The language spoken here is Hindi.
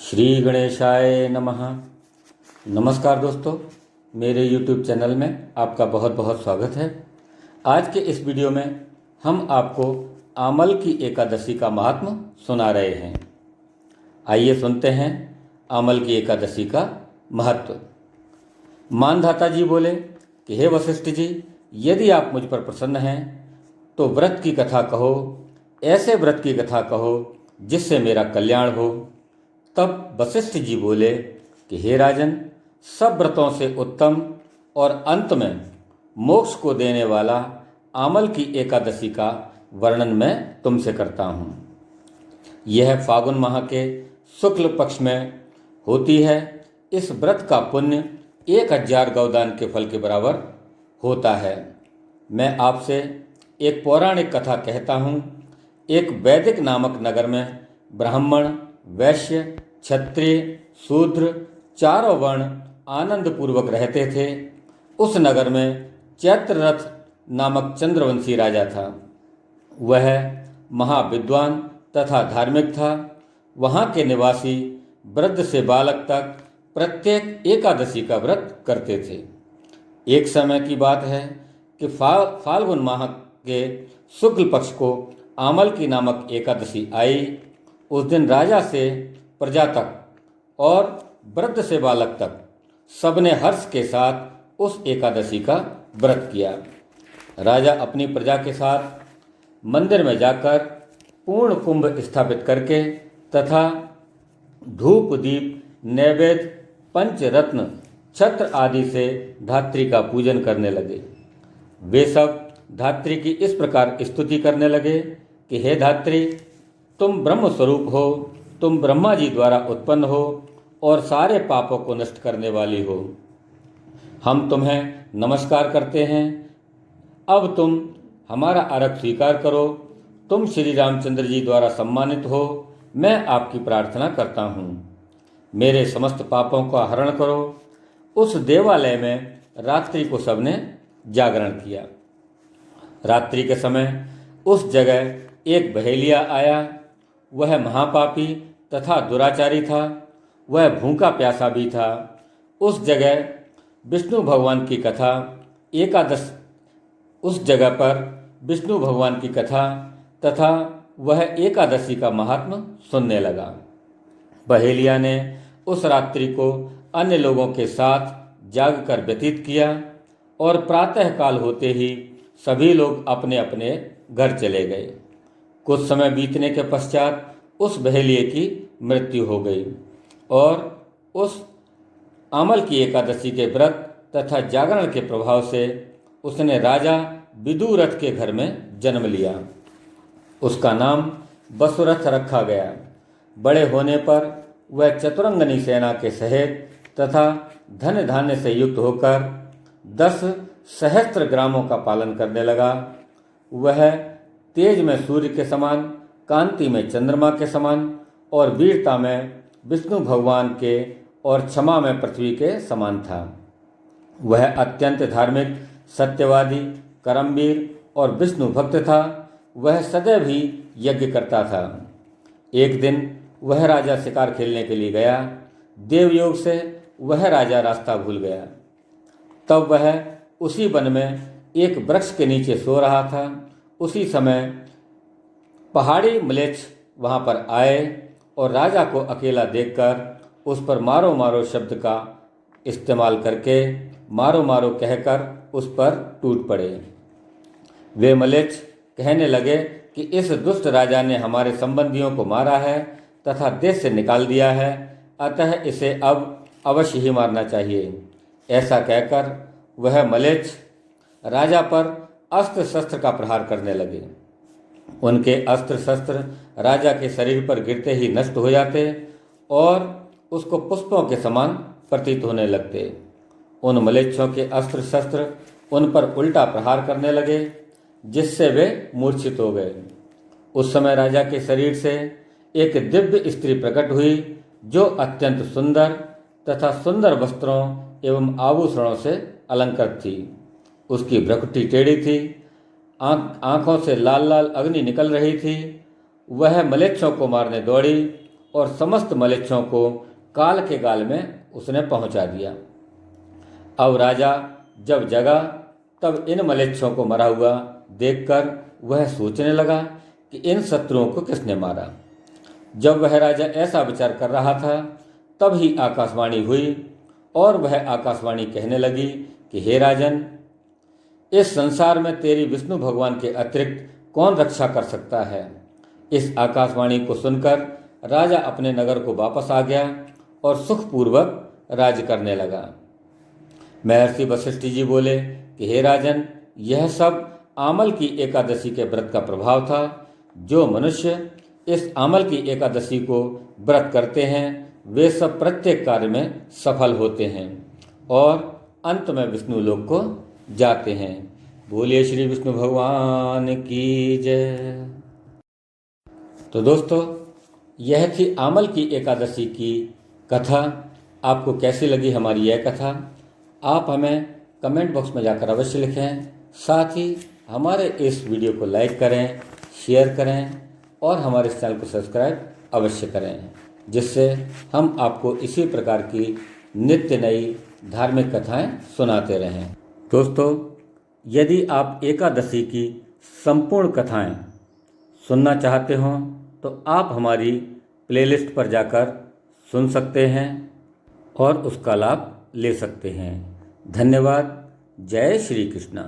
श्री गणेशाय नमः। नमस्कार दोस्तों, मेरे YouTube चैनल में आपका बहुत बहुत स्वागत है। आज के इस वीडियो में हम आपको आमल की एकादशी का महात्म सुना रहे हैं। आइए सुनते हैं आमल की एकादशी का महत्व। मानधाता जी बोले कि हे वशिष्ठ जी, यदि आप मुझ पर प्रसन्न हैं तो व्रत की कथा कहो, ऐसे व्रत की कथा कहो जिससे मेरा कल्याण हो। तब वशिष्ठ जी बोले कि हे राजन, सब व्रतों से उत्तम और अंत में मोक्ष को देने वाला आमल की एकादशी का वर्णन मैं तुमसे करता हूँ। यह फागुन माह के शुक्ल पक्ष में होती है। इस व्रत का पुण्य 1000 गौदान के फल के बराबर होता है। मैं आपसे एक पौराणिक कथा कहता हूँ। एक वैदिक नामक नगर में ब्राह्मण, वैश्य, क्षत्रिय, शूद्र चारों वर्ण आनंद पूर्वक रहते थे। उस नगर में चैत्ररथ नामक चंद्रवंशी राजा था। वह महाविद्वान तथा धार्मिक था। वहाँ के निवासी वृद्ध से बालक तक प्रत्येक एकादशी का व्रत करते थे। एक समय की बात है कि फाल्गुन माह के शुक्ल पक्ष को आमल की नामक एकादशी आई। उस दिन राजा से प्रजा तक और वृद्ध से बालक तक सबने हर्ष के साथ उस एकादशी का व्रत किया। राजा अपनी प्रजा के साथ मंदिर में जाकर पूर्ण कुंभ स्थापित करके तथा धूप, दीप, नैवेद्य, पंचरत्न, छत्र आदि से धात्री का पूजन करने लगे। वे सब धात्री की इस प्रकार स्तुति करने लगे कि हे धात्री, तुम ब्रह्म स्वरूप हो, तुम ब्रह्मा जी द्वारा उत्पन्न हो और सारे पापों को नष्ट करने वाली हो। हम तुम्हें नमस्कार करते हैं। अब तुम हमारा अर्घ्य स्वीकार करो। तुम श्री रामचंद्र जी द्वारा सम्मानित हो। मैं आपकी प्रार्थना करता हूँ। मेरे समस्त पापों का हरण करो। उस देवालय में रात्रि को सबने जागरण किया। रात्रि के समय उस जगह एक बहेलिया आया। वह महापापी तथा दुराचारी था। वह भूखा प्यासा भी था। उस जगह विष्णु भगवान की कथा उस जगह पर विष्णु भगवान की कथा तथा वह एकादशी का महात्म सुनने लगा। बहेलिया ने उस रात्रि को अन्य लोगों के साथ जागकर व्यतीत किया और प्रातःकाल होते ही सभी लोग अपने अपने घर चले गए। कुछ समय बीतने के पश्चात उस बहेलिये की मृत्यु हो गई और उस आमल की एकादशी के व्रत तथा जागरण के प्रभाव से उसने राजा विदुरथ के घर में जन्म लिया। उसका नाम वसुरथ रखा गया। बड़े होने पर वह चतुरंगनी सेना के सहित तथा धन धान्य से युक्त होकर 10 सहस्त्र ग्रामों का पालन करने लगा। वह तेज में सूर्य के समान, कांति में चंद्रमा के समान और वीरता में विष्णु भगवान के और क्षमा में पृथ्वी के समान था। वह अत्यंत धार्मिक, सत्यवादी, कर्मवीर और विष्णु भक्त था। वह सदैव ही यज्ञ करता था। एक दिन वह राजा शिकार खेलने के लिए गया। देवयोग से वह राजा रास्ता भूल गया। तब वह उसी वन में एक वृक्ष के नीचे सो रहा था। उसी समय पहाड़ी म्लेच्छ वहाँ पर आए और राजा को अकेला देखकर उस पर मारो मारो शब्द का इस्तेमाल करके मारो मारो कहकर उस पर टूट पड़े। वे म्लेच्छ कहने लगे कि इस दुष्ट राजा ने हमारे संबंधियों को मारा है तथा देश से निकाल दिया है, अतः इसे अब अवश्य ही मारना चाहिए। ऐसा कहकर वह म्लेच्छ राजा पर अस्त्र शस्त्र का प्रहार करने लगे। उनके अस्त्र शस्त्र राजा के शरीर पर गिरते ही नष्ट हो जाते और उसको पुष्पों के समान प्रतीत होने लगते। उन म्लेच्छों के अस्त्र शस्त्र उन पर उल्टा प्रहार करने लगे, जिससे वे मूर्छित हो गए। उस समय राजा के शरीर से एक दिव्य स्त्री प्रकट हुई, जो अत्यंत सुंदर तथा सुंदर वस्त्रों एवं आभूषणों से अलंकृत थी। उसकी भ्रुकुटी टेढ़ी थी। आंखों से लाल लाल अग्नि निकल रही थी। वह म्लेच्छों को मारने दौड़ी और समस्त मलेच्छों को काल के गाल में उसने पहुंचा दिया। अब राजा जब जगा तब इन मलेच्छों को मरा हुआ देखकर वह सोचने लगा कि इन शत्रुओं को किसने मारा। जब वह राजा ऐसा विचार कर रहा था तब ही आकाशवाणी हुई और वह आकाशवाणी कहने लगी कि हे राजन, इस संसार में तेरी विष्णु भगवान के अतिरिक्त कौन रक्षा कर सकता है। इस आकाशवाणी को सुनकर राजा अपने नगर को वापस आ गया और सुखपूर्वक राज्य करने लगा। महर्षि वशिष्ठ जी बोले कि हे राजन, यह सब आमल की एकादशी के व्रत का प्रभाव था। जो मनुष्य इस आमल की एकादशी को व्रत करते हैं वे सब प्रत्येक कार्य में सफल होते हैं और अंत में विष्णु लोक को जाते हैं। बोलिए श्री विष्णु भगवान की जय। तो दोस्तों, यह थी आमल की एकादशी की कथा। आपको कैसी लगी हमारी यह कथा? आप हमें कमेंट बॉक्स में जाकर अवश्य लिखें। साथ ही हमारे इस वीडियो को लाइक करें, शेयर करें और हमारे इस चैनल को सब्सक्राइब अवश्य करें, जिससे हम आपको इसी प्रकार की नित्य नई धार्मिक कथाएं सुनाते रहें। दोस्तों, यदि आप एकादशी की संपूर्ण कथाएं सुनना चाहते हों तो आप हमारी प्लेलिस्ट पर जाकर सुन सकते हैं और उसका लाभ ले सकते हैं। धन्यवाद। जय श्री कृष्णा।